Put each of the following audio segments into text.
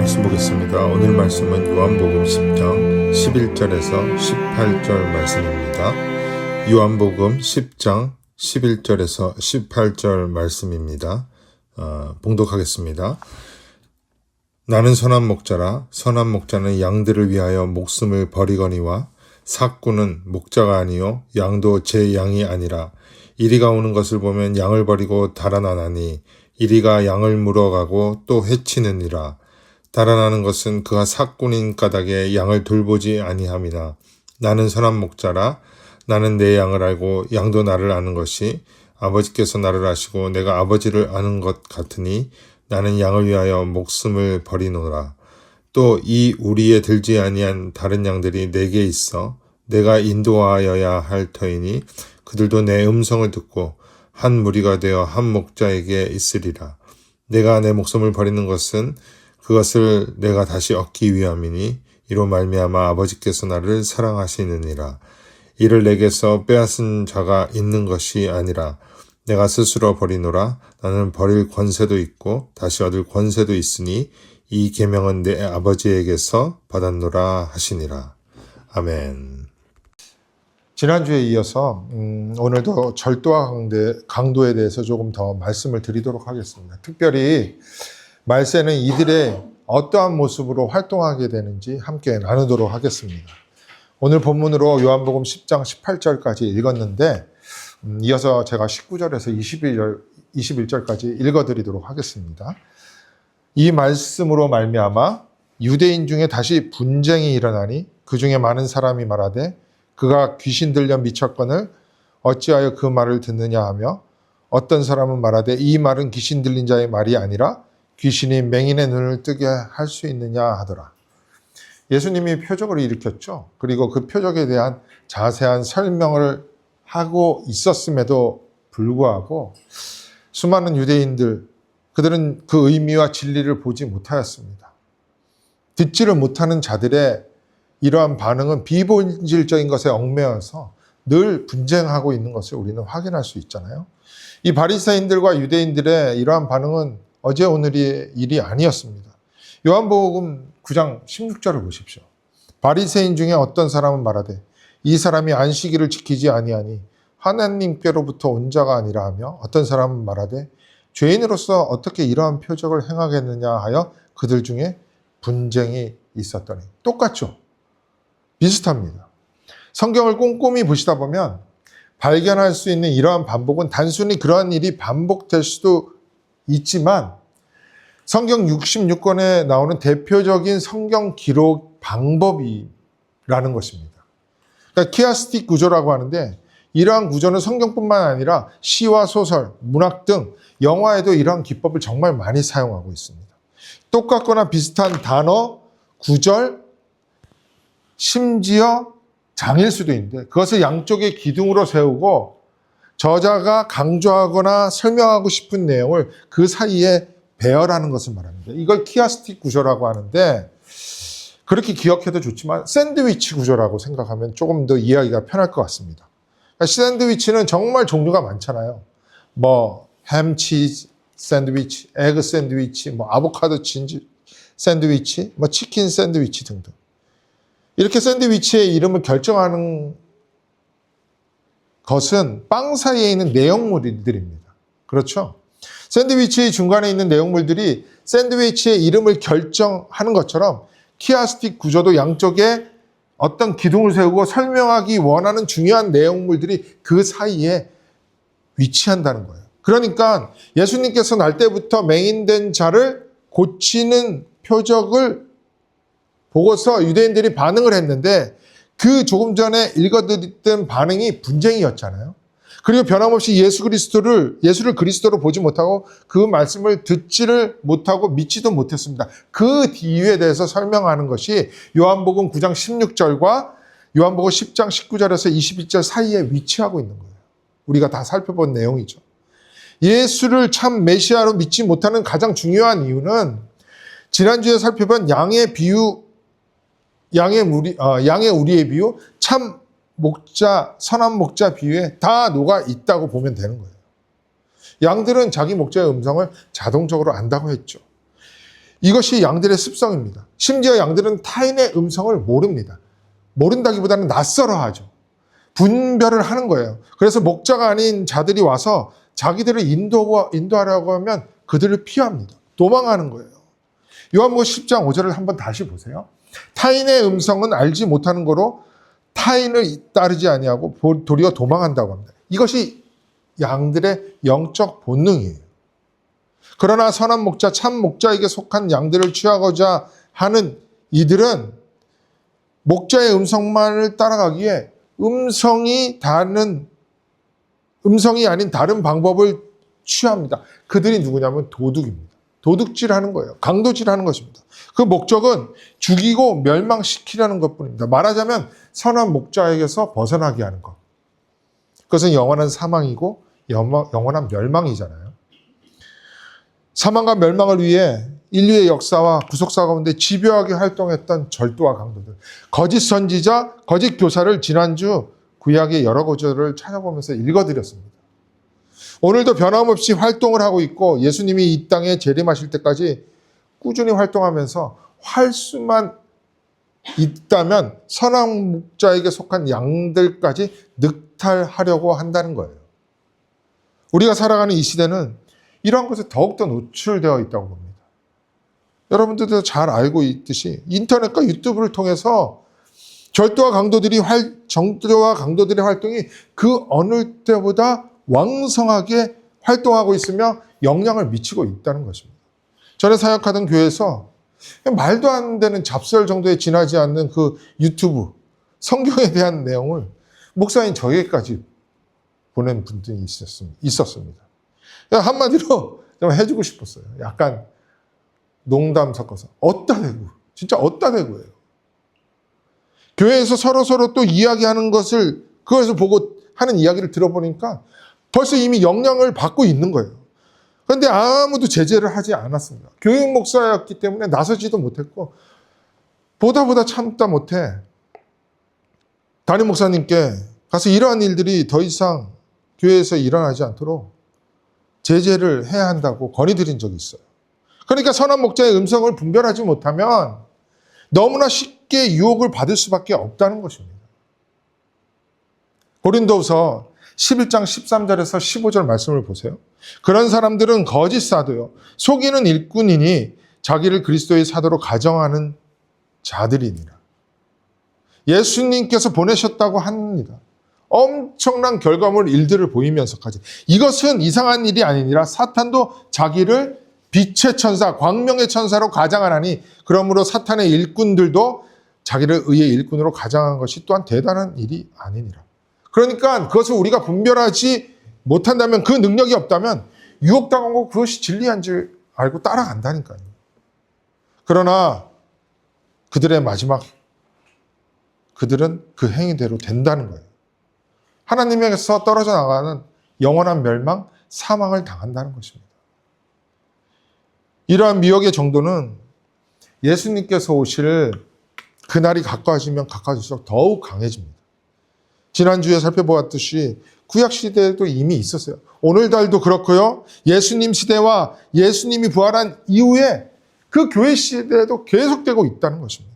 말씀 보겠습니다. 오늘 말씀은 요한복음 10장 11절에서 18절 말씀입니다. 요한복음 10장 11절에서 18절 말씀입니다. 봉독하겠습니다. 나는 선한 목자라. 선한 목자는 양들을 위하여 목숨을 버리거니와 삭구는 목자가 아니요 양도 제 양이 아니라 이리가 오는 것을 보면 양을 버리고 달아나나니 이리가 양을 물어가고 또 해치느니라. 달아나는 것은 그가 삭군인 까닭에 양을 돌보지 아니함이나 나는 선한 목자라. 나는 내 양을 알고 양도 나를 아는 것이 아버지께서 나를 아시고 내가 아버지를 아는 것 같으니 나는 양을 위하여 목숨을 버리노라. 또 이 우리에 들지 아니한 다른 양들이 내게 있어 내가 인도하여야 할 터이니 그들도 내 음성을 듣고 한 무리가 되어 한 목자에게 있으리라. 내가 내 목숨을 버리는 것은 그것을 내가 다시 얻기 위함이니 이로 말미암아 아버지께서 나를 사랑하시느니라. 이를 내게서 빼앗은 자가 있는 것이 아니라 내가 스스로 버리노라. 나는 버릴 권세도 있고 다시 얻을 권세도 있으니 이 계명은 내 아버지에게서 받았노라 하시니라. 아멘. 지난주에 이어서 오늘도 절도와 강도에 대해서 조금 더 말씀을 드리도록 하겠습니다. 특별히 말세는 이들의 어떠한 모습으로 활동하게 되는지 함께 나누도록 하겠습니다. 오늘 본문으로 요한복음 10장 18절까지 읽었는데 이어서 제가 19절에서 21절까지 읽어드리도록 하겠습니다. 이 말씀으로 말미암아 유대인 중에 다시 분쟁이 일어나니 그 중에 많은 사람이 말하되 그가 귀신 들려 미쳤거늘 어찌하여 그 말을 듣느냐 하며 어떤 사람은 말하되 이 말은 귀신 들린 자의 말이 아니라 귀신이 맹인의 눈을 뜨게 할 수 있느냐 하더라. 예수님이 표적을 일으켰죠. 그리고 그 표적에 대한 자세한 설명을 하고 있었음에도 불구하고 수많은 유대인들, 그들은 그 의미와 진리를 보지 못하였습니다. 듣지를 못하는 자들의 이러한 반응은 비본질적인 것에 얽매여서 늘 분쟁하고 있는 것을 우리는 확인할 수 있잖아요. 이 바리새인들과 유대인들의 이러한 반응은 어제 오늘의 일이 아니었습니다. 요한복음 9장 16절을 보십시오. 바리새인 중에 어떤 사람은 말하되 이 사람이 안식일을 지키지 아니하니 하나님께로부터 온 자가 아니라 하며 어떤 사람은 말하되 죄인으로서 어떻게 이러한 표적을 행하겠느냐 하여 그들 중에 분쟁이 있었더니 똑같죠. 비슷합니다. 성경을 꼼꼼히 보시다 보면 발견할 수 있는 이러한 반복은 단순히 그러한 일이 반복될 수도 있지만 성경 66권에 나오는 대표적인 성경 기록 방법이라는 것입니다. 그러니까 키아스틱 구조라고 하는데 이러한 구조는 성경뿐만 아니라 시와 소설, 문학 등 영화에도 이러한 기법을 정말 많이 사용하고 있습니다. 똑같거나 비슷한 단어, 구절, 심지어 장일 수도 있는데 그것을 양쪽의 기둥으로 세우고 저자가 강조하거나 설명하고 싶은 내용을 그 사이에 배열하는 것을 말합니다. 이걸 키아스틱 구조라고 하는데 그렇게 기억해도 좋지만 샌드위치 구조라고 생각하면 조금 더 이해하기가 편할 것 같습니다. 그러니까 샌드위치는 정말 종류가 많잖아요. 햄 치즈 샌드위치, 에그 샌드위치, 아보카도 치즈 샌드위치, 치킨 샌드위치 등등. 이렇게 샌드위치의 이름을 결정하는 것은 빵 사이에 있는 내용물들입니다. 그렇죠? 샌드위치의 중간에 있는 내용물들이 샌드위치의 이름을 결정하는 것처럼 키아스틱 구조도 양쪽에 어떤 기둥을 세우고 설명하기 원하는 중요한 내용물들이 그 사이에 위치한다는 거예요. 그러니까 예수님께서 날 때부터 맹인된 자를 고치는 표적을 보고서 유대인들이 반응을 했는데 그 조금 전에 읽어드렸던 반응이 분쟁이었잖아요. 그리고 변함없이 예수를 그리스도로 보지 못하고 그 말씀을 듣지를 못하고 믿지도 못했습니다. 그 이유에 대해서 설명하는 것이 요한복음 9장 16절과 요한복음 10장 19절에서 21절 사이에 위치하고 있는 거예요. 우리가 다 살펴본 내용이죠. 예수를 참 메시아로 믿지 못하는 가장 중요한 이유는 지난주에 살펴본 양의 우리의 비유, 참 목자, 선한 목자 비유에 다 녹아 있다고 보면 되는 거예요. 양들은 자기 목자의 음성을 자동적으로 안다고 했죠. 이것이 양들의 습성입니다. 심지어 양들은 타인의 음성을 모릅니다. 모른다기보다는 낯설어하죠. 분별을 하는 거예요. 그래서 목자가 아닌 자들이 와서 자기들을 인도하려고 하면 그들을 피합니다. 도망하는 거예요. 요한복음 10장 5절을 한번 다시 보세요. 타인의 음성은 알지 못하는 거로 타인을 따르지 아니하고 도리어 도망한다고 합니다. 이것이 양들의 영적 본능이에요. 그러나 선한 목자, 참 목자에게 속한 양들을 취하고자 하는 이들은 목자의 음성만을 따라가기에 음성이 아닌 다른 방법을 취합니다. 그들이 누구냐면 도둑입니다. 도둑질하는 거예요. 강도질하는 것입니다. 그 목적은 죽이고 멸망시키려는 것뿐입니다. 말하자면 선한 목자에게서 벗어나게 하는 것. 그것은 영원한 사망이고 영원한 멸망이잖아요. 사망과 멸망을 위해 인류의 역사와 구속사 가운데 집요하게 활동했던 절도와 강도들, 거짓 선지자, 거짓 교사를 지난주 구약의 여러 구절을 찾아보면서 읽어드렸습니다. 오늘도 변함없이 활동을 하고 있고 예수님이 이 땅에 재림하실 때까지 꾸준히 활동하면서 할 수만 있다면 선한 목자에게 속한 양들까지 늑탈하려고 한다는 거예요. 우리가 살아가는 이 시대는 이러한 것에 더욱더 노출되어 있다고 봅니다. 여러분들도 잘 알고 있듯이 인터넷과 유튜브를 통해서 절도와 강도들의 활동이 그 어느 때보다 왕성하게 활동하고 있으며 영향을 미치고 있다는 것입니다. 전에 사역하던 교회에서 말도 안 되는 잡설 정도에 지나지 않는 그 유튜브, 성경에 대한 내용을 목사인 저에게까지 보낸 분들이 있었습니다. 한마디로 좀 해주고 싶었어요. 약간 농담 섞어서. 어따 대고. 진짜 어따 대고예요. 교회에서 서로 또 이야기하는 것을, 그것을 보고 하는 이야기를 들어보니까 벌써 이미 영향을 받고 있는 거예요. 그런데 아무도 제재를 하지 않았습니다. 교육 목사였기 때문에 나서지도 못했고, 보다 참다 못해 담임 목사님께 가서 이러한 일들이 더 이상 교회에서 일어나지 않도록 제재를 해야 한다고 건의드린 적이 있어요. 그러니까 선한 목자의 음성을 분별하지 못하면 너무나 쉽게 유혹을 받을 수밖에 없다는 것입니다. 고린도후서 11장 13절에서 15절 말씀을 보세요. 그런 사람들은 거짓 사도요, 속이는 일꾼이니 자기를 그리스도의 사도로 가정하는 자들이니라. 예수님께서 보내셨다고 합니다. 엄청난 결과물 일들을 보이면서까지. 이것은 이상한 일이 아니니라 사탄도 자기를 빛의 천사, 광명의 천사로 가장하나니 그러므로 사탄의 일꾼들도 자기를 의의 일꾼으로 가장한 것이 또한 대단한 일이 아니니라. 그러니까 그것을 우리가 분별하지 못한다면, 그 능력이 없다면 유혹당하고 그것이 진리한 줄 알고 따라간다니까요. 그러나 그들의 마지막, 그들은 그 행위대로 된다는 거예요. 하나님에게서 떨어져 나가는 영원한 멸망, 사망을 당한다는 것입니다. 이러한 미혹의 정도는 예수님께서 오실 그날이 가까워지면 가까워질수록 더욱 강해집니다. 지난주에 살펴보았듯이 구약시대에도 이미 있었어요. 오늘날도 그렇고요. 예수님 시대와 예수님이 부활한 이후에 그 교회 시대에도 계속되고 있다는 것입니다.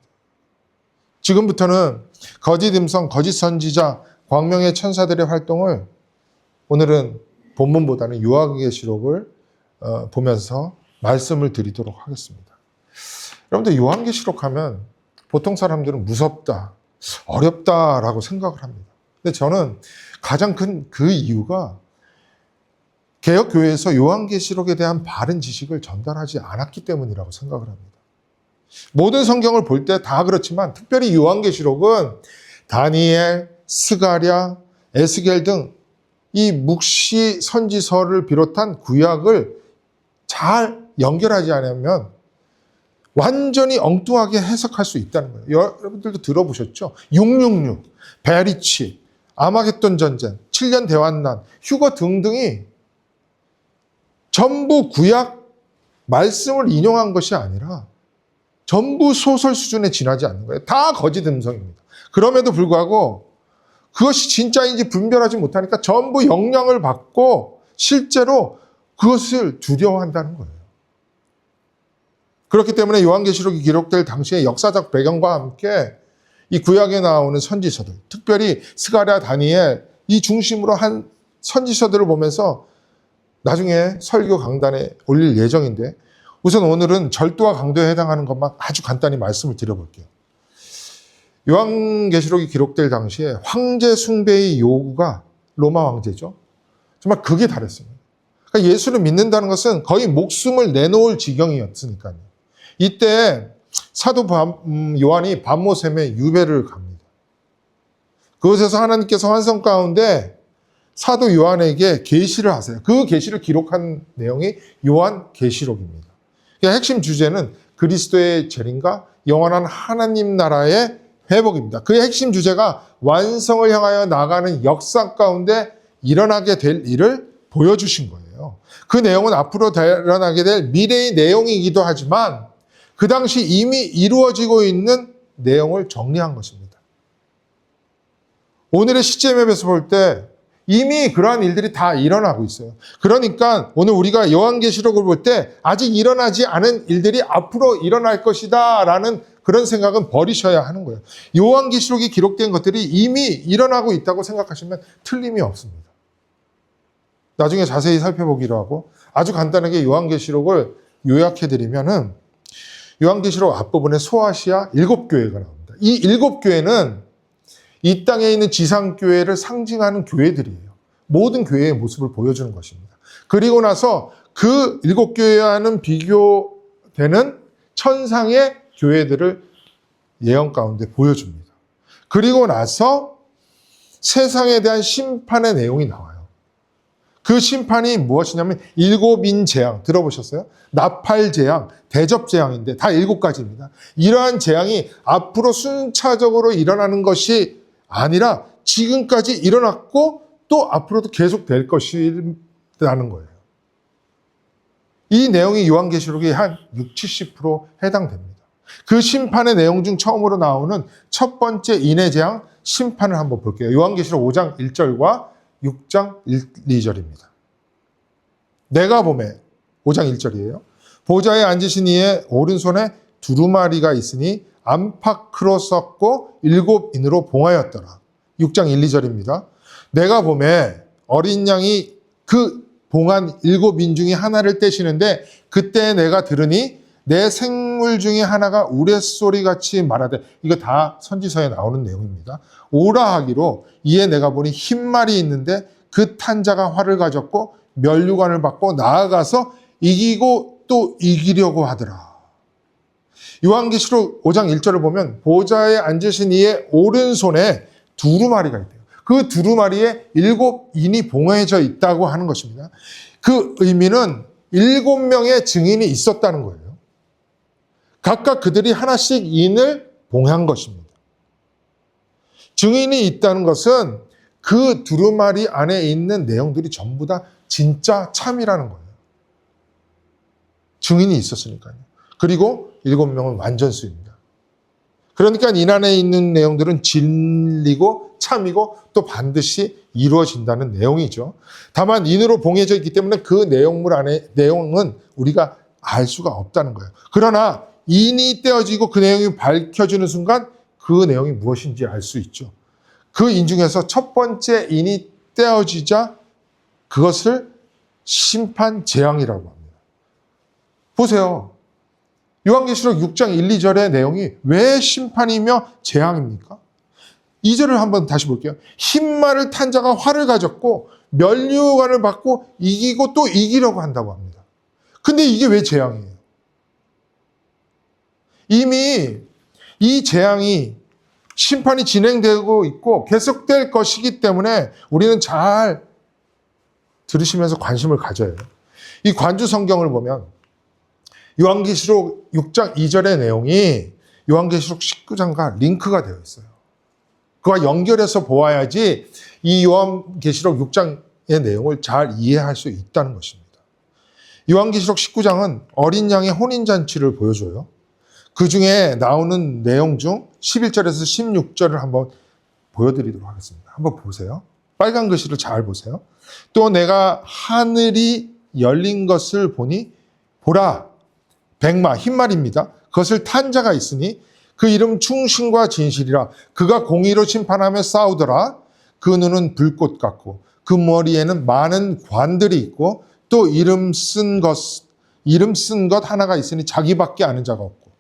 지금부터는 거짓 음성, 거짓 선지자, 광명의 천사들의 활동을 오늘은 본문보다는 요한계시록을 보면서 말씀을 드리도록 하겠습니다. 여러분들 요한계시록 하면 보통 사람들은 무섭다, 어렵다라고 생각을 합니다. 근데 저는 가장 큰 그 이유가 개혁교회에서 요한계시록에 대한 바른 지식을 전달하지 않았기 때문이라고 생각을 합니다. 모든 성경을 볼 때 다 그렇지만 특별히 요한계시록은 다니엘, 스가랴, 에스겔 등 이 묵시 선지서를 비롯한 구약을 잘 연결하지 않으면 완전히 엉뚱하게 해석할 수 있다는 거예요. 여러분들도 들어보셨죠? 666, 베리치, 아마겟돈 전쟁, 7년 대환난, 휴거 등등이 전부 구약 말씀을 인용한 것이 아니라 전부 소설 수준에 지나지 않는 거예요. 다 거짓 음성입니다. 그럼에도 불구하고 그것이 진짜인지 분별하지 못하니까 전부 영향을 받고 실제로 그것을 두려워한다는 거예요. 그렇기 때문에 요한계시록이 기록될 당시의 역사적 배경과 함께 이 구약에 나오는 선지서들, 특별히 스가랴, 다니엘 이 중심으로 한 선지서들을 보면서 나중에 설교 강단에 올릴 예정인데, 우선 오늘은 절도와 강도에 해당하는 것만 아주 간단히 말씀을 드려볼게요. 요한계시록이 기록될 당시에 황제 숭배의 요구가 로마 황제죠. 정말 극에 달했습니다. 그러니까 예수를 믿는다는 것은 거의 목숨을 내놓을 지경이었으니까요. 이때 사도 요한이 밤모샘에 유배를 갑니다. 그곳에서 하나님께서 환상 가운데 사도 요한에게 계시를 하세요. 그 계시를 기록한 내용이 요한계시록입니다. 그러니까 핵심 주제는 그리스도의 재림과 영원한 하나님 나라의 회복입니다. 그의 핵심 주제가 완성을 향하여 나가는 역사 가운데 일어나게 될 일을 보여주신 거예요. 그 내용은 앞으로 일어나게 될 미래의 내용이기도 하지만 그 당시 이미 이루어지고 있는 내용을 정리한 것입니다. 오늘의 시점에서 볼 때 이미 그러한 일들이 다 일어나고 있어요. 그러니까 오늘 우리가 요한계시록을 볼 때 아직 일어나지 않은 일들이 앞으로 일어날 것이다 라는 그런 생각은 버리셔야 하는 거예요. 요한계시록이 기록된 것들이 이미 일어나고 있다고 생각하시면 틀림이 없습니다. 나중에 자세히 살펴보기로 하고 아주 간단하게 요한계시록을 요약해드리면은 요한계시록 앞부분에 소아시아 7교회가 나옵니다. 이 7교회는 이 땅에 있는 지상교회를 상징하는 교회들이에요. 모든 교회의 모습을 보여주는 것입니다. 그리고 나서 그 7교회와는 비교되는 천상의 교회들을 예언 가운데 보여줍니다. 그리고 나서 세상에 대한 심판의 내용이 나와요. 그 심판이 무엇이냐면 7인 재앙 들어보셨어요? 나팔 재앙, 대접 재앙인데 다 7가지입니다. 이러한 재앙이 앞으로 순차적으로 일어나는 것이 아니라 지금까지 일어났고 또 앞으로도 계속될 것이라는 거예요. 이 내용이 요한계시록에 한 60, 70% 해당됩니다. 그 심판의 내용 중 처음으로 나오는 첫 번째 인의 재앙 심판을 한번 볼게요. 요한계시록 5장 1절과 6장 1, 2절입니다. 내가 보매 5장 1절이에요. 보좌에 앉으신 이의 오른손에 두루마리가 있으니 안팎으로 썼고 7인으로 봉하였더라. 6장 1, 2절입니다. 내가 보매 어린 양이 그 봉한 7인 중에 하나를 떼시는데 그때 내가 들으니 내 생물 중에 하나가 우레소리같이 말하되, 이거 다 선지서에 나오는 내용입니다. 오라 하기로 이에 내가 보니 흰말이 있는데 그 탄자가 활을 가졌고 면류관을 받고 나아가서 이기고 또 이기려고 하더라. 요한계시록 5장 1절을 보면 보좌에 앉으신 이의 오른손에 두루마리가 있대요. 그 두루마리에 7인이 봉해져 있다고 하는 것입니다. 그 의미는 7명의 증인이 있었다는 거예요. 각각 그들이 하나씩 인을 봉한 것입니다. 증인이 있다는 것은 그 두루마리 안에 있는 내용들이 전부 다 진짜 참이라는 거예요. 증인이 있었으니까요. 그리고 7명은 완전수입니다. 그러니까 인 안에 있는 내용들은 진리고 참이고 또 반드시 이루어진다는 내용이죠. 다만 인으로 봉해져 있기 때문에 그 내용물 안에 내용은 우리가 알 수가 없다는 거예요. 그러나 인이 떼어지고 그 내용이 밝혀지는 순간 그 내용이 무엇인지 알 수 있죠. 그 인 중에서 첫 번째 인이 떼어지자 그것을 심판 재앙이라고 합니다. 보세요. 요한계시록 6장 1, 2절의 내용이 왜 심판이며 재앙입니까? 2절을 한번 다시 볼게요. 흰말을 탄 자가 활을 가졌고 면류관을 받고 이기고 또 이기려고 한다고 합니다. 근데 이게 왜 재앙이에요? 이미 이 재앙이 심판이 진행되고 있고 계속될 것이기 때문에 우리는 잘 들으시면서 관심을 가져요. 이 관주 성경을 보면 요한계시록 6장 2절의 내용이 요한계시록 19장과 링크가 되어 있어요. 그와 연결해서 보아야지 이 요한계시록 6장의 내용을 잘 이해할 수 있다는 것입니다. 요한계시록 19장은 어린 양의 혼인잔치를 보여줘요. 그 중에 나오는 내용 중 11절에서 16절을 한번 보여드리도록 하겠습니다. 한번 보세요. 빨간 글씨를 잘 보세요. 또 내가 하늘이 열린 것을 보니 보라 백마, 흰말입니다. 그것을 탄 자가 있으니 그 이름 충신과 진실이라. 그가 공의로 심판하며 싸우더라. 그 눈은 불꽃 같고 그 머리에는 많은 관들이 있고 또 이름 쓴 것 하나가 있으니 자기밖에 아는 자가 없고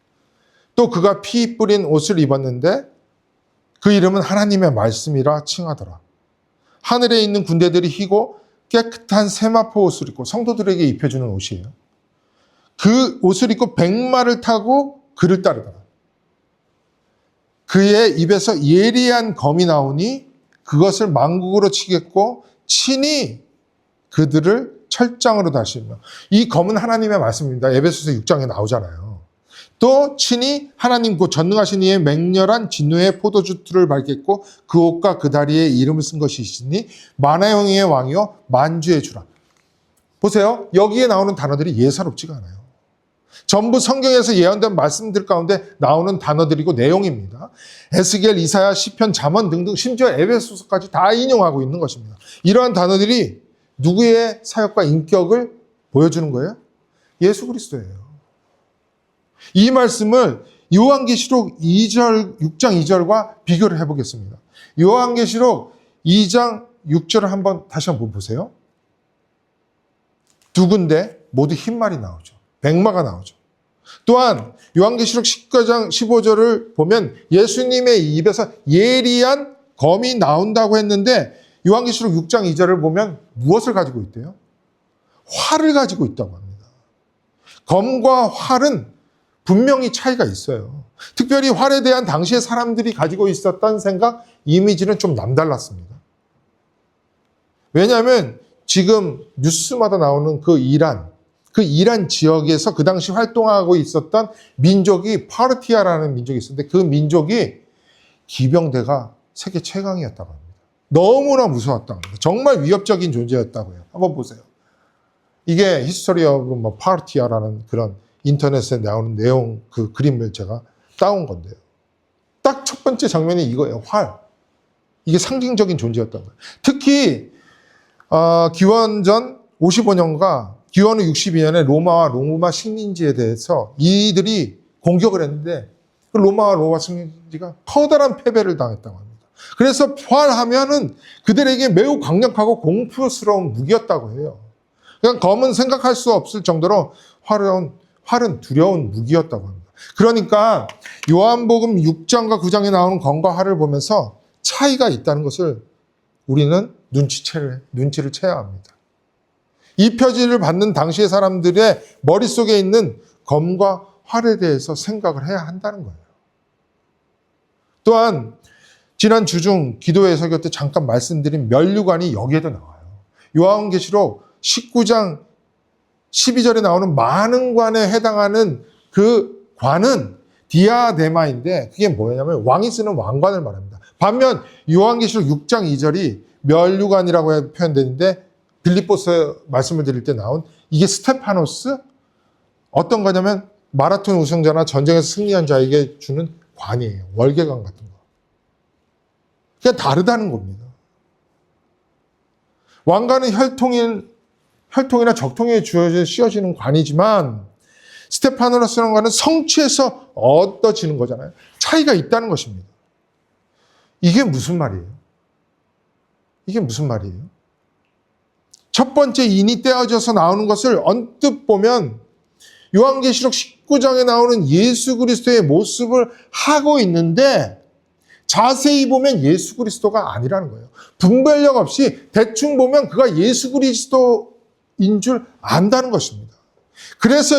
또 그가 피 뿌린 옷을 입었는데 그 이름은 하나님의 말씀이라 칭하더라. 하늘에 있는 군대들이 희고 깨끗한 세마포 옷을 입고 성도들에게 입혀주는 옷이에요. 그 옷을 입고 백마를 타고 그를 따르더라. 그의 입에서 예리한 검이 나오니 그것을 만국으로 치겠고 친히 그들을 철장으로 다시며. 이 검은 하나님의 말씀입니다. 에베소서 6장에 나오잖아요. 또 친히 하나님 그 전능하신 이의 맹렬한 진노의 포도주틀을 밟겠고 그 옷과 그 다리에 이름을 쓴 것이 있으니 만화영의 왕이요 만주의 주라. 보세요. 여기에 나오는 단어들이 예사롭지가 않아요. 전부 성경에서 예언된 말씀들 가운데 나오는 단어들이고 내용입니다. 에스겔, 이사야, 시편, 잠언 등등 심지어 에베소서까지 다 인용하고 있는 것입니다. 이러한 단어들이 누구의 사역과 인격을 보여주는 거예요? 예수 그리스도예요. 이 말씀을 요한계시록 6장 2절과 비교를 해보겠습니다. 요한계시록 2장 6절을 한번 다시 한번 보세요. 두 군데 모두 흰말이 나오죠. 백마가 나오죠. 또한 요한계시록 19장 15절을 보면 예수님의 입에서 예리한 검이 나온다고 했는데 요한계시록 6장 2절을 보면 무엇을 가지고 있대요? 활을 가지고 있다고 합니다. 검과 활은 분명히 차이가 있어요. 특별히 활에 대한 당시의 사람들이 가지고 있었던 생각, 이미지는 좀 남달랐습니다. 왜냐하면 지금 뉴스마다 나오는 그 이란 지역에서 그 당시 활동하고 있었던 민족이 파르티아라는 민족이 있었는데 그 민족이 기병대가 세계 최강이었다고 합니다. 너무나 무서웠다고 합니다. 정말 위협적인 존재였다고 해요. 한번 보세요. 이게 히스토리 오브 파르티아라는 그런 인터넷에 나오는 내용 그 그림을 제가 따온 건데요. 딱 첫 번째 장면이 이거예요. 활. 이게 상징적인 존재였던 거예요. 특히 기원전 55년과 기원 후 62년에 로마와 로마 식민지에 대해서 이들이 공격을 했는데 그 로마와 로마 식민지가 커다란 패배를 당했다고 합니다. 그래서 활하면은 그들에게 매우 강력하고 공포스러운 무기였다고 해요. 그냥 검은 생각할 수 없을 정도로 활은 두려운 무기였다고 합니다. 그러니까 요한복음 6장과 9장에 나오는 검과 활을 보면서 차이가 있다는 것을 우리는 눈치를 채야 합니다. 이 표지를 받는 당시의 사람들의 머릿속에 있는 검과 활에 대해서 생각을 해야 한다는 거예요. 또한 지난 주중 기도회 설교 때 잠깐 말씀드린 면류관이 여기에도 나와요. 요한계시록 19장 12절에 나오는 많은 관에 해당하는 그 관은 디아데마인데 그게 뭐냐면 왕이 쓰는 왕관을 말합니다. 반면 요한계시록 6장 2절이 면류관이라고 표현되는데 빌립보서 말씀을 드릴 때 나온 이게 스테파노스 어떤 거냐면 마라톤 우승자나 전쟁에서 승리한 자에게 주는 관이에요. 월계관 같은 거. 그냥 다르다는 겁니다. 왕관은 혈통이나 적통에 씌워지는 관이지만 스테파노스라는 관은 성취에서 얻어지는 거잖아요. 차이가 있다는 것입니다. 이게 무슨 말이에요? 이게 무슨 말이에요? 첫 번째 인이 떼어져서 나오는 것을 언뜻 보면 요한계시록 19장에 나오는 예수 그리스도의 모습을 하고 있는데 자세히 보면 예수 그리스도가 아니라는 거예요. 분별력 없이 대충 보면 그가 예수 그리스도인 줄 안다는 것입니다. 그래서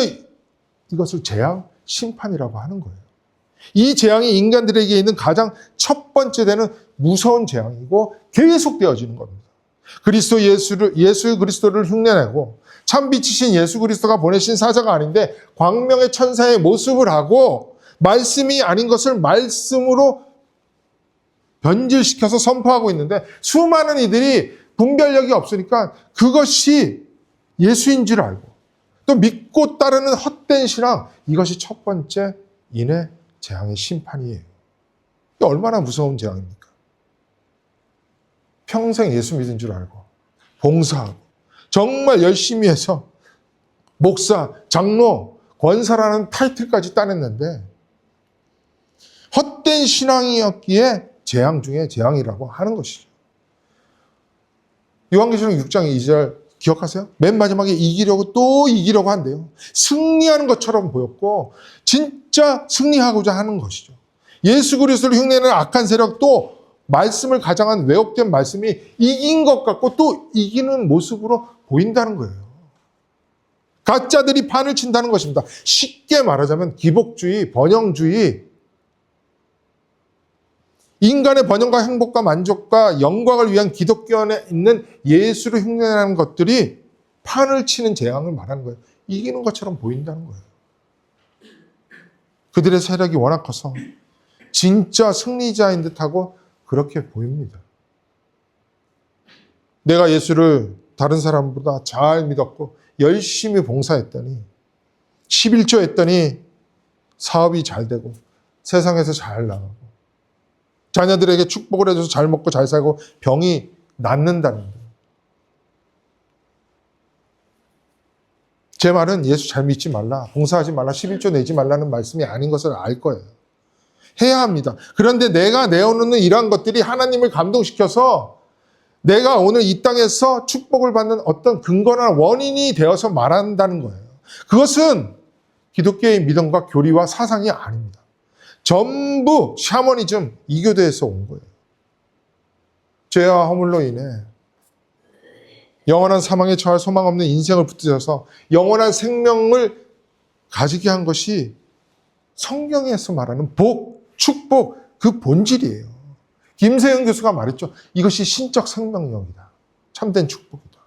이것을 재앙, 심판이라고 하는 거예요. 이 재앙이 인간들에게 있는 가장 첫 번째 되는 무서운 재앙이고 계속되어지는 겁니다. 예수 그리스도를 흉내내고 참빛이신 예수 그리스도가 보내신 사자가 아닌데 광명의 천사의 모습을 하고 말씀이 아닌 것을 말씀으로 변질시켜서 선포하고 있는데 수많은 이들이 분별력이 없으니까 그것이 예수인 줄 알고 또 믿고 따르는 헛된 신앙, 이것이 첫 번째 인의 재앙의 심판이에요. 이게 얼마나 무서운 재앙입니까? 평생 예수 믿은 줄 알고 봉사하고 정말 열심히 해서 목사, 장로, 권사라는 타이틀까지 따냈는데 헛된 신앙이었기에 재앙 중에 재앙이라고 하는 것이죠. 요한계시록 6장 2절 기억하세요? 맨 마지막에 이기려고 또 이기려고 한대요. 승리하는 것처럼 보였고 진짜 승리하고자 하는 것이죠. 예수 그리스도를 흉내내는 악한 세력, 또 말씀을 가장한 왜곡된 말씀이 이긴 것 같고 또 이기는 모습으로 보인다는 거예요. 가짜들이 판을 친다는 것입니다. 쉽게 말하자면 기복주의, 번영주의, 인간의 번영과 행복과 만족과 영광을 위한 기독교 안에 있는 예수를 흉내내는 것들이 판을 치는 재앙을 말하는 거예요. 이기는 것처럼 보인다는 거예요. 그들의 세력이 워낙 커서 진짜 승리자인 듯하고 그렇게 보입니다. 내가 예수를 다른 사람보다 잘 믿었고 열심히 봉사했더니 11조 했더니 사업이 잘 되고 세상에서 잘 나가고 자녀들에게 축복을 해줘서 잘 먹고 잘 살고 병이 낫는다는 거예요. 제 말은 예수 잘 믿지 말라, 봉사하지 말라, 11조 내지 말라는 말씀이 아닌 것을 알 거예요. 해야 합니다. 그런데 내가 내어놓는 이러한 것들이 하나님을 감동시켜서 내가 오늘 이 땅에서 축복을 받는 어떤 근거나 원인이 되어서 말한다는 거예요. 그것은 기독교의 믿음과 교리와 사상이 아닙니다. 전부 샤머니즘, 이교도에서 온 거예요. 죄와 허물로 인해 영원한 사망에 처할 소망 없는 인생을 붙들어서 영원한 생명을 가지게 한 것이 성경에서 말하는 복, 축복, 그 본질이에요. 김세영 교수가 말했죠. 이것이 신적 생명력이다. 참된 축복이다.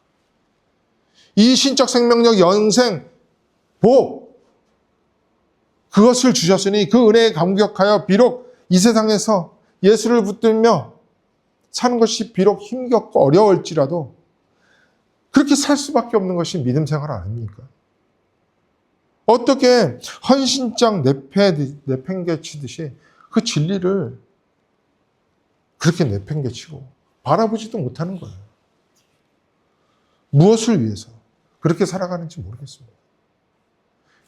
이 신적 생명력, 영생, 복, 그것을 주셨으니 그 은혜에 감격하여 비록 이 세상에서 예수를 붙들며 사는 것이 비록 힘겹고 어려울지라도 그렇게 살 수밖에 없는 것이 믿음 생활 아닙니까? 어떻게 헌신장 내팽개치듯이 그 진리를 그렇게 내팽개치고 바라보지도 못하는 거예요. 무엇을 위해서 그렇게 살아가는지 모르겠습니다.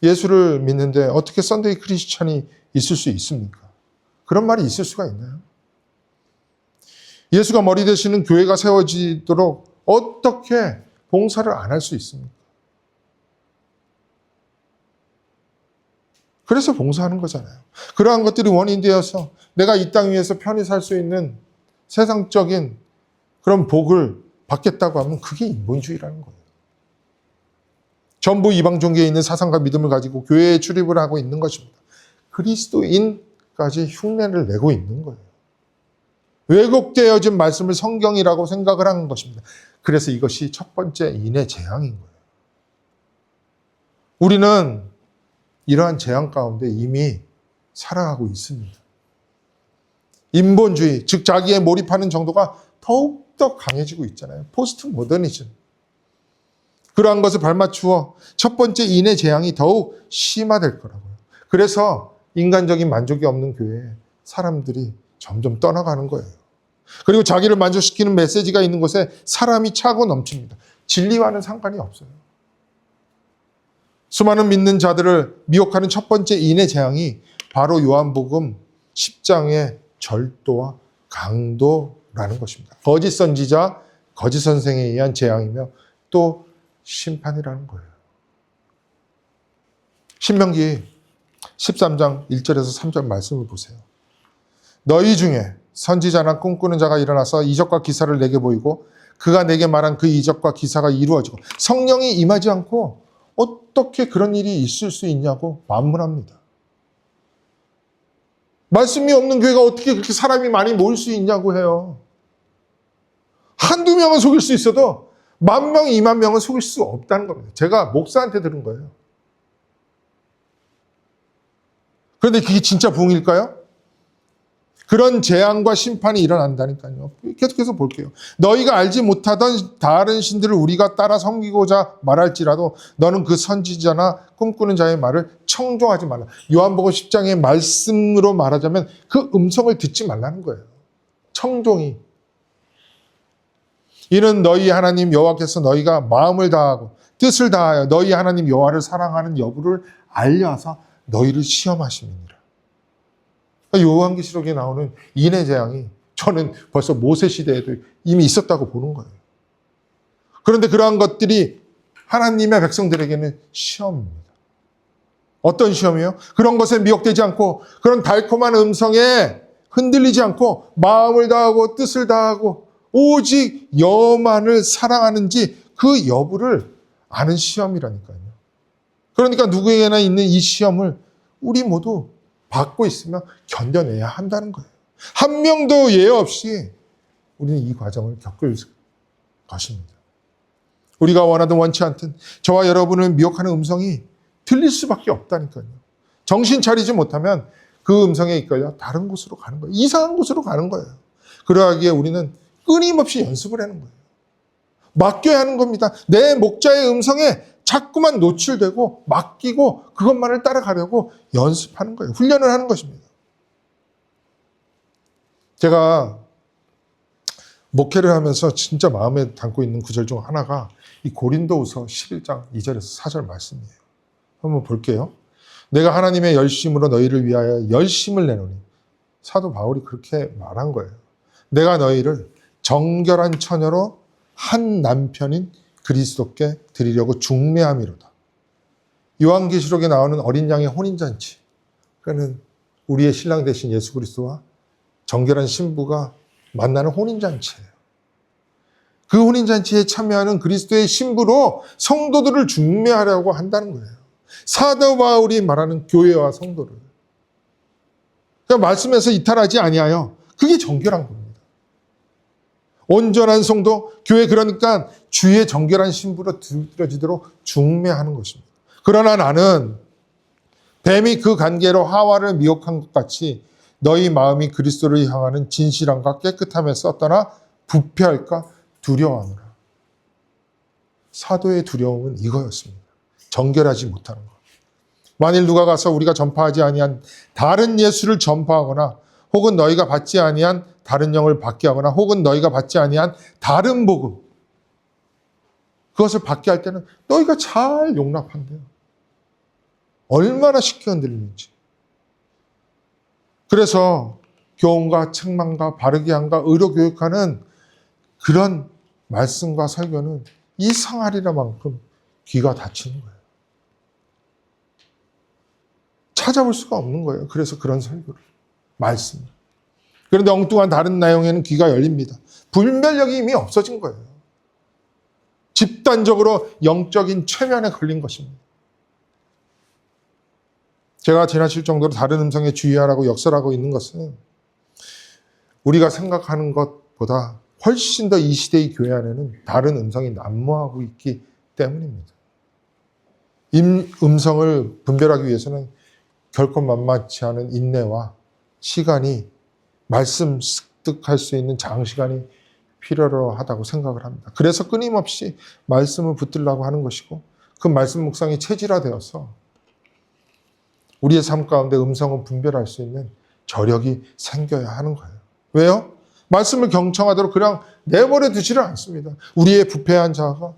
예수를 믿는데 어떻게 썬데이 크리스찬이 있을 수 있습니까? 그런 말이 있을 수가 있나요? 예수가 머리 되시는 교회가 세워지도록 어떻게 봉사를 안 할 수 있습니까? 그래서 봉사하는 거잖아요. 그러한 것들이 원인이 되어서 내가 이 땅 위에서 편히 살 수 있는 세상적인 그런 복을 받겠다고 하면 그게 인본주의라는 거예요. 전부 이방 종교에 있는 사상과 믿음을 가지고 교회에 출입을 하고 있는 것입니다. 그리스도인까지 흉내를 내고 있는 거예요. 왜곡되어진 말씀을 성경이라고 생각을 하는 것입니다. 그래서 이것이 첫 번째 인의 재앙인 거예요. 우리는 이러한 재앙 가운데 이미 살아가고 있습니다. 인본주의, 즉 자기에 몰입하는 정도가 더욱더 강해지고 있잖아요. 포스트 모더니즘. 그러한 것을 발맞추어 첫 번째 인의 재앙이 더욱 심화될 거라고요. 그래서 인간적인 만족이 없는 교회에 사람들이 점점 떠나가는 거예요. 그리고 자기를 만족시키는 메시지가 있는 곳에 사람이 차고 넘칩니다. 진리와는 상관이 없어요. 수많은 믿는 자들을 미혹하는 첫 번째 인의 재앙이 바로 요한복음 10장의 절도와 강도라는 것입니다. 거짓 선지자, 거짓 선생에 의한 재앙이며 또 심판이라는 거예요. 신명기 13장 1절에서 3절 말씀을 보세요. 너희 중에 선지자나 꿈꾸는 자가 일어나서 이적과 기사를 내게 보이고 그가 내게 말한 그 이적과 기사가 이루어지고 성령이 임하지 않고 어떻게 그런 일이 있을 수 있냐고 반문합니다. 말씀이 없는 교회가 어떻게 그렇게 사람이 많이 모일 수 있냐고 해요. 한두 명은 속일 수 있어도 10,000명, 20,000명은 속일 수 없다는 겁니다. 제가 목사한테 들은 거예요. 그런데 그게 진짜 부흥일까요? 그런 재앙과 심판이 일어난다니까요. 계속해서 볼게요. 너희가 알지 못하던 다른 신들을 우리가 따라 섬기고자 말할지라도 너는 그 선지자나 꿈꾸는 자의 말을 청종하지 말라. 요한복음 10장의 말씀으로 말하자면 그 음성을 듣지 말라는 거예요. 청종이. 이는 너희 하나님 여호와께서 너희가 마음을 다하고 뜻을 다하여 너희 하나님 여호와를 사랑하는 여부를 알려서 너희를 시험하심이니라. 요한계시록에 나오는 인의 재앙이 저는 벌써 모세 시대에도 이미 있었다고 보는 거예요. 그런데 그러한 것들이 하나님의 백성들에게는 시험입니다. 어떤 시험이요? 그런 것에 미혹되지 않고 그런 달콤한 음성에 흔들리지 않고 마음을 다하고 뜻을 다하고 오직 여호만을 사랑하는지 그 여부를 아는 시험이라니까요. 그러니까 누구에게나 있는 이 시험을 우리 모두 받고 있으면 견뎌내야 한다는 거예요. 한 명도 예외 없이 우리는 이 과정을 겪을 것입니다. 우리가 원하든 원치 않든 저와 여러분을 미혹하는 음성이 들릴 수밖에 없다니까요. 정신 차리지 못하면 그 음성에 이끌려 다른 곳으로 가는 거예요. 이상한 곳으로 가는 거예요. 그러하기에 우리는 끊임없이 연습을 하는 거예요. 맡겨야 하는 겁니다. 내 목자의 음성에 자꾸만 노출되고 맡기고 그것만을 따라가려고 연습하는 거예요. 훈련을 하는 것입니다. 제가 목회를 하면서 진짜 마음에 담고 있는 구절 중 하나가 이 고린도후서 11장 2절에서 4절 말씀이에요. 한번 볼게요. 내가 하나님의 열심으로 너희를 위하여 열심을 내노니, 사도 바울이 그렇게 말한 거예요. 내가 너희를 정결한 처녀로 한 남편인 그리스도께 드리려고 중매함이로다. 요한계시록에 나오는 어린 양의 혼인잔치, 그러니까 우리의 신랑 되신 예수 그리스도와 정결한 신부가 만나는 혼인잔치예요. 그 혼인잔치에 참여하는 그리스도의 신부로 성도들을 중매하려고 한다는 거예요. 사도 바울이 말하는 교회와 성도를. 그러니까 말씀에서 이탈하지 아니하여 그게 정결한 겁니다. 온전한 성도, 교회, 그러니까 주의 정결한 신부로 들어지도록 중매하는 것입니다. 그러나 나는 뱀이 그 관계로 하와를 미혹한 것 같이 너희 마음이 그리스도를 향하는 진실함과 깨끗함에서 떠나 부패할까 두려워하노라. 사도의 두려움은 이거였습니다. 정결하지 못하는 것. 만일 누가 가서 우리가 전파하지 아니한 다른 예수를 전파하거나 혹은 너희가 받지 아니한 다른 영을 받게 하거나 혹은 너희가 받지 아니한 다른 복음, 그것을 받게 할 때는 너희가 잘 용납한대요. 얼마나 쉽게 흔들리는지. 그래서 교훈과 책망과 바르게 함과 의로 교육하는 그런 말씀과 설교는 이상하리라만큼 귀가 닫히는 거예요. 찾아볼 수가 없는 거예요. 그래서 그런 설교를, 말씀을. 그런데 엉뚱한 다른 내용에는 귀가 열립니다. 분별력이 이미 없어진 거예요. 집단적으로 영적인 최면에 걸린 것입니다. 제가 지나칠 정도로 다른 음성에 주의하라고 역설하고 있는 것은 우리가 생각하는 것보다 훨씬 더 이 시대의 교회 안에는 다른 음성이 난무하고 있기 때문입니다. 음성을 분별하기 위해서는 결코 만만치 않은 인내와 시간이, 말씀 습득할 수 있는 장시간이 필요로 하다고 생각을 합니다. 그래서 끊임없이 말씀을 붙들려고 하는 것이고, 그 말씀 묵상이 체질화되어서 우리의 삶 가운데 음성을 분별할 수 있는 저력이 생겨야 하는 거예요. 왜요? 말씀을 경청하도록 그냥 내버려 두지를 않습니다. 우리의 부패한 자가,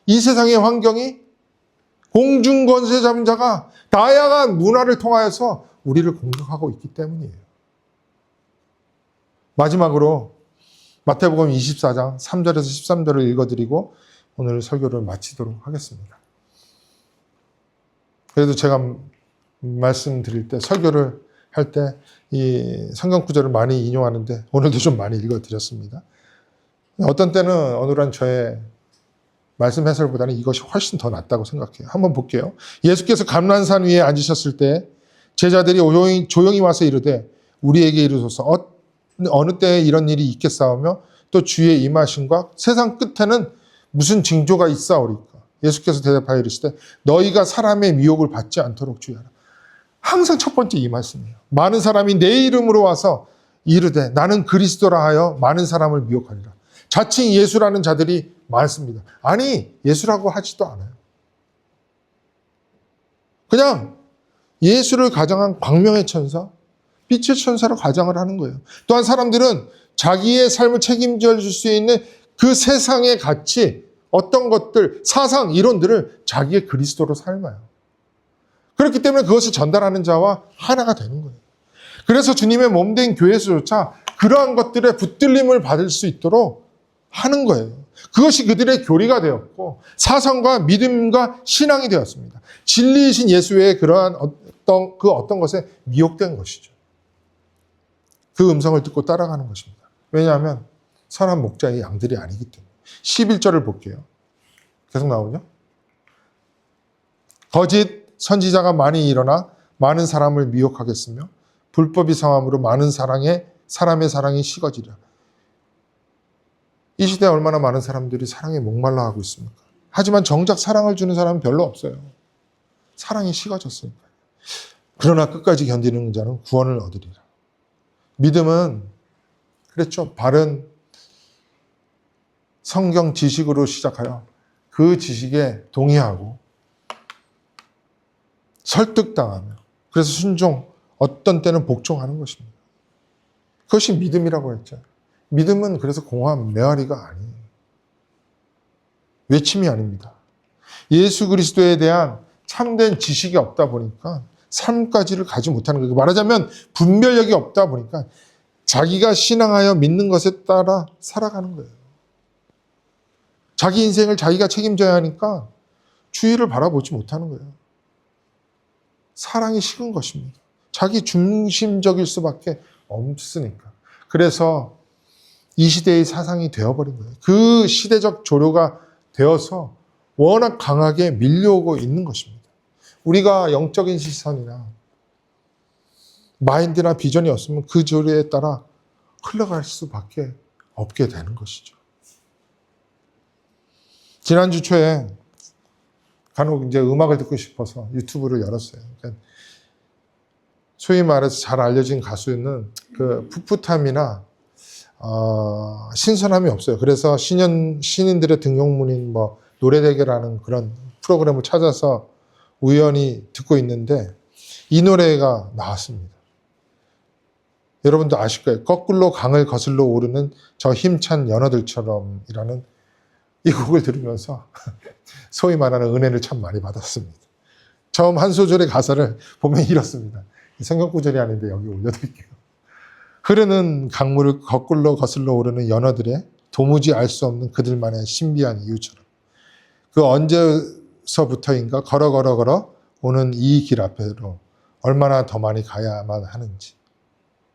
이 세상의 환경이, 공중 권세 잡은 자가 다양한 문화를 통하여서 우리를 공격하고 있기 때문이에요. 마지막으로 마태복음 24장 3절에서 13절을 읽어드리고 오늘 설교를 마치도록 하겠습니다. 그래도 제가 말씀드릴 때, 설교를 할 때 이 성경 구절을 많이 인용하는데 오늘도 좀 많이 읽어드렸습니다. 어떤 때는 어느한 저의 말씀 해설보다는 이것이 훨씬 더 낫다고 생각해요. 한번 볼게요. 예수께서 감난산 위에 앉으셨을 때 제자들이 조용히 와서 이르되 우리에게 이르소서 어느 때에 이런 일이 있겠사오며 또 주의 임하심과 세상 끝에는 무슨 징조가 있사오리까. 예수께서 대답하여 이르시되 너희가 사람의 미혹을 받지 않도록 주의하라. 항상 첫 번째 이 말씀이에요. 많은 사람이 내 이름으로 와서 이르되 나는 그리스도라 하여 많은 사람을 미혹하리라. 자칭 예수라는 자들이 많습니다. 아니, 예수라고 하지도 않아요. 그냥 예수를 가장한 광명의 천사, 빛의 천사로 가장을 하는 거예요. 또한 사람들은 자기의 삶을 책임져 줄 수 있는 그 세상의 가치, 어떤 것들, 사상, 이론들을 자기의 그리스도로 삶아요. 그렇기 때문에 그것을 전달하는 자와 하나가 되는 거예요. 그래서 주님의 몸된 교회에서조차 그러한 것들에 붙들림을 받을 수 있도록 하는 거예요. 그것이 그들의 교리가 되었고 사상과 믿음과 신앙이 되었습니다. 진리이신 예수 외에 그러한 어떤 것에 미혹된 것이죠. 그 음성을 듣고 따라가는 것입니다. 왜냐하면 선한 목자의 양들이 아니기 때문에. 11절을 볼게요. 계속 나오죠? 거짓 선지자가 많이 일어나 많은 사람을 미혹하겠으며 불법이 성함으로 많은 사람의 사랑이 식어지리라. 이 시대에 얼마나 많은 사람들이 사랑에 목말라 하고 있습니까? 하지만 정작 사랑을 주는 사람은 별로 없어요. 사랑이 식어졌으니까요. 그러나 끝까지 견디는 자는 구원을 얻으리라. 믿음은 그랬죠. 바른 성경 지식으로 시작하여 그 지식에 동의하고 설득당하며 그래서 순종, 어떤 때는 복종하는 것입니다. 그것이 믿음이라고 했죠. 믿음은 그래서 공허한 메아리가 아니에요. 외침이 아닙니다. 예수 그리스도에 대한 참된 지식이 없다 보니까 삶까지를 가지 못하는 거예요. 말하자면 분별력이 없다 보니까 자기가 신앙하여 믿는 것에 따라 살아가는 거예요. 자기 인생을 자기가 책임져야 하니까 주위를 바라보지 못하는 거예요. 사랑이 식은 것입니다. 자기 중심적일 수밖에 없으니까. 그래서 이 시대의 사상이 되어버린 거예요. 그 시대적 조류가 되어서 워낙 강하게 밀려오고 있는 것입니다. 우리가 영적인 시선이나 마인드나 비전이 없으면 그 조류에 따라 흘러갈 수밖에 없게 되는 것이죠. 지난주 초에 간혹 이제 음악을 듣고 싶어서 유튜브를 열었어요. 그러니까 소위 말해서 잘 알려진 가수는 그 풋풋함이나 신선함이 없어요. 그래서 신인들의 등용문인 뭐 노래 대결하는 그런 프로그램을 찾아서 우연히 듣고 있는데 이 노래가 나왔습니다. 여러분도 아실 거예요. 거꾸로 강을 거슬러 오르는 저 힘찬 연어들처럼이라는 이 곡을 들으면서 소위 말하는 은혜를 참 많이 받았습니다. 처음 한 소절의 가사를 보면 이렇습니다. 성경 구절이 아닌데 여기 올려드릴게요. 흐르는 강물을 거꾸로 거슬러 오르는 연어들의 도무지 알 수 없는 그들만의 신비한 이유처럼 그 언제서부터인가 걸어 오는 이 길 앞으로 얼마나 더 많이 가야만 하는지.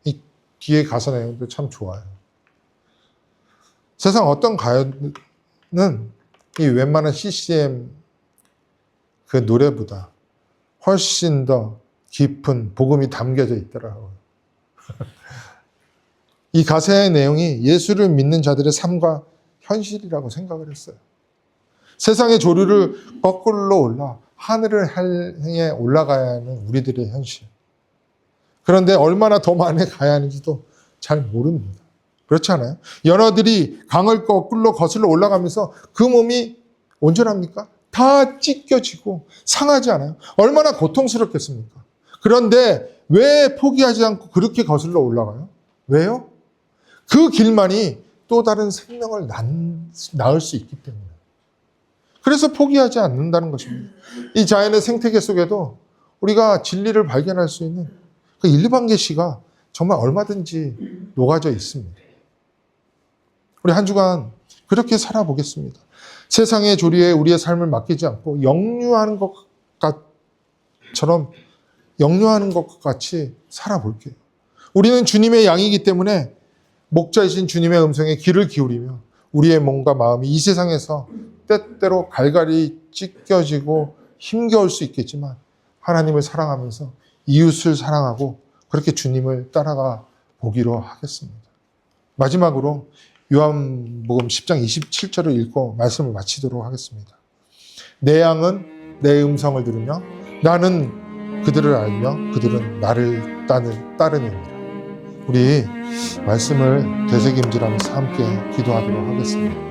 이 뒤에 가사 내용도 참 좋아요. 세상 어떤 가요는 이 웬만한 CCM 그 노래보다 훨씬 더 깊은 복음이 담겨져 있더라고요. 이 가사의 내용이 예수를 믿는 자들의 삶과 현실이라고 생각을 했어요. 세상의 조류를 거꾸로 올라 하늘을 향해 올라가야 하는 우리들의 현실. 그런데 얼마나 더 많이 가야 하는지도 잘 모릅니다. 그렇지 않아요? 연어들이 강을 거꾸로 거슬러 올라가면서 그 몸이 온전합니까? 다 찢겨지고 상하지 않아요? 얼마나 고통스럽겠습니까? 그런데 왜 포기하지 않고 그렇게 거슬러 올라가요? 왜요? 그 길만이 또 다른 생명을 낳을 수 있기 때문에. 그래서 포기하지 않는다는 것입니다. 이 자연의 생태계 속에도 우리가 진리를 발견할 수 있는 그 일방계시가 정말 얼마든지 녹아져 있습니다. 우리 한 주간 그렇게 살아보겠습니다. 세상의 조리에 우리의 삶을 맡기지 않고 역류하는 것과 같이 살아볼게요. 우리는 주님의 양이기 때문에 목자이신 주님의 음성에 귀를 기울이며 우리의 몸과 마음이 이 세상에서 때때로 갈갈이 찢겨지고 힘겨울 수 있겠지만 하나님을 사랑하면서 이웃을 사랑하고 그렇게 주님을 따라가 보기로 하겠습니다. 마지막으로 요한복음 10장 27절을 읽고 말씀을 마치도록 하겠습니다. 내 양은 내 음성을 들으며 나는 그들을 알며 그들은 나를 따르느니라. 우리 말씀을 되새김질하면서 함께 기도하도록 하겠습니다.